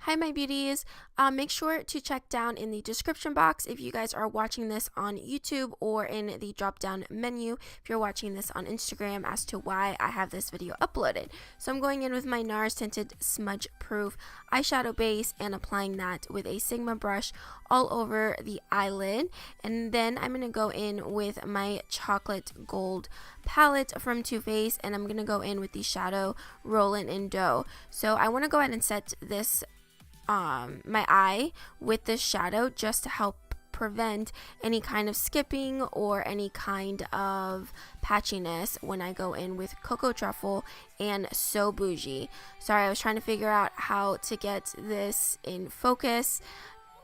Hi, my beauties. Make sure to check down in the description box if you guys are watching this on YouTube, or in the drop down menu if you're watching this on Instagram, as to why I have this video uploaded. So I'm going in with my NARS Tinted Smudge Proof eyeshadow base and applying that with a Sigma brush all over the eyelid. And then I'm going to go in with my chocolate gold palette from Too Faced, and I'm going to go in with the shadow Rollin' in Dough. So I want to go ahead and set this my eye with this shadow just to help prevent any kind of skipping or any kind of patchiness when I go in with Cocoa Truffle and So Bougie. Sorry, I was trying to figure out how to get this in focus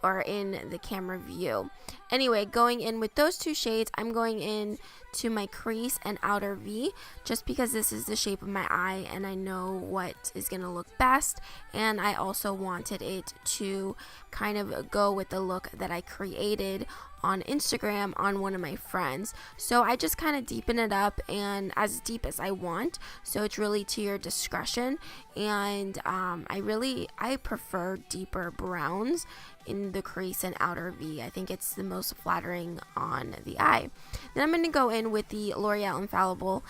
or in the camera view. Anyway, going in with those two shades, I'm going in to my crease and outer V, just because this is the shape of my eye and I know what is going to look best, and I also wanted it to kind of go with the look that I created on Instagram on one of my friends. So I just kind of deepen it up, and as deep as I want, so it's really to your discretion. And I prefer deeper browns in the crease and outer V. I think it's the most flattering on the eye. Then I'm going to go in with the L'Oreal Infallible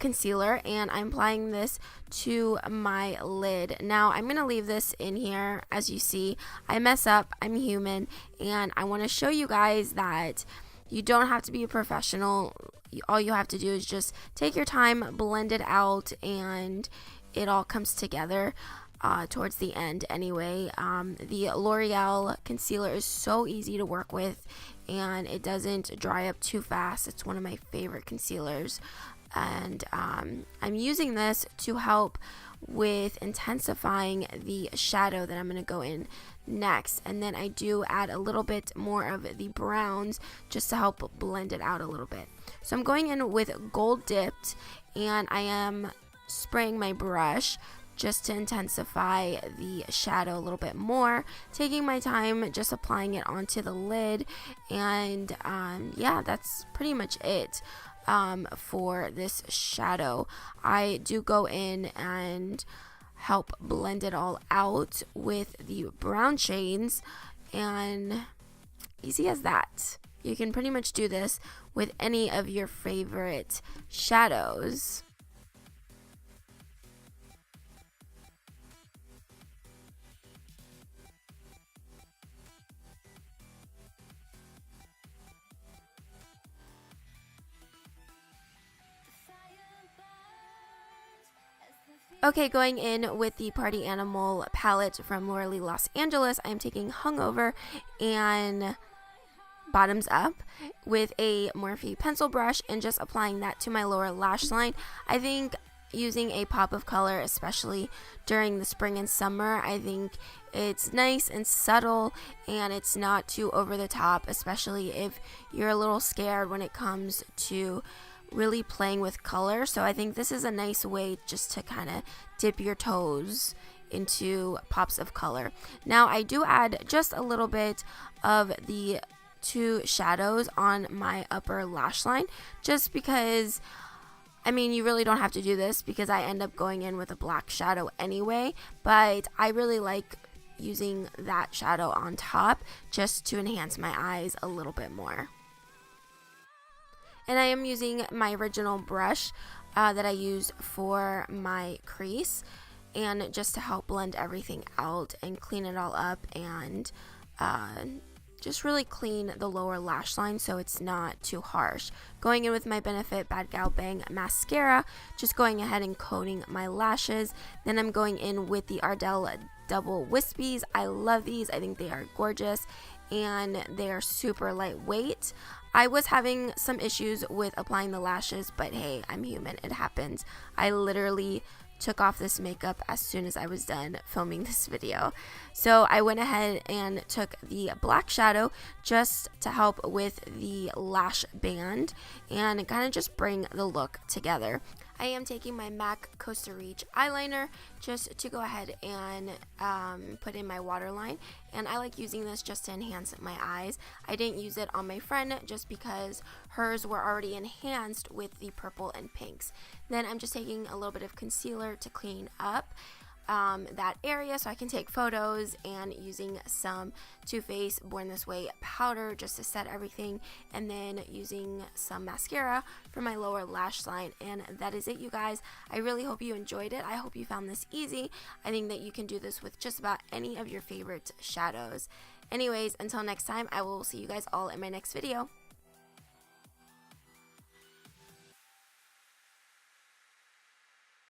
concealer, and I'm applying this to my lid. Now I'm going to leave this in here. As you see, I mess up, I'm human, and I want to show you guys that you don't have to be a professional. All you have to do is just take your time, blend it out, and it all comes together towards the end. Anyway, the L'Oreal concealer is so easy to work with, and it doesn't dry up too fast. It's one of my favorite concealers, and I'm using this to help with intensifying the shadow that I'm going to go in next. And then I do add a little bit more of the browns just to help blend it out a little bit. So I'm going in with Gold Dipped, and I am spraying my brush just to intensify the shadow a little bit more, taking my time, just applying it onto the lid. And yeah, that's pretty much it for this shadow. I do go in and help blend it all out with the brown shades, and easy as that. You can pretty much do this with any of your favorite shadows. Okay, going in with the Party Animal palette from Laura Lee Los Angeles, I'm taking Hungover and Bottoms Up with a Morphe pencil brush and just applying that to my lower lash line. I think using a pop of color, especially during the spring and summer, I think it's nice and subtle, and it's not too over the top, especially if you're a little scared when it comes to really playing with color. So I think this is a nice way just to kind of dip your toes into pops of color. Now I do add just a little bit of the two shadows on my upper lash line, just because, I mean, you really don't have to do this because I end up going in with a black shadow anyway, but I really like using that shadow on top just to enhance my eyes a little bit more. And I am using my original brush that I use for my crease, and just to help blend everything out and clean it all up, and just really clean the lower lash line so it's not too harsh. Going in with my Benefit Bad Gal Bang mascara, just going ahead and coating my lashes. Then I'm going in with the Ardell Double Wispies. I love these. I think they are gorgeous, and they are super lightweight. I was having some issues with applying the lashes, but hey, I'm human. It happens. I literally took off this makeup as soon as I was done filming this video. So I went ahead and took the black shadow just to help with the lash band and kind of just bring the look together. I am taking my MAC Costa Reach eyeliner just to go ahead and put in my waterline, and I like using this just to enhance my eyes. I didn't use it on my friend just because hers were already enhanced with the purple and pinks. Then I'm just taking a little bit of concealer to clean up that area so I can take photos, and using some Too Faced Born This Way powder just to set everything, and then using some mascara for my lower lash line. And that is it, you guys. I really hope you enjoyed it. I hope you found this easy. I think that you can do this with just about any of your favorite shadows. Anyways, until next time, I will see you guys all in my next video.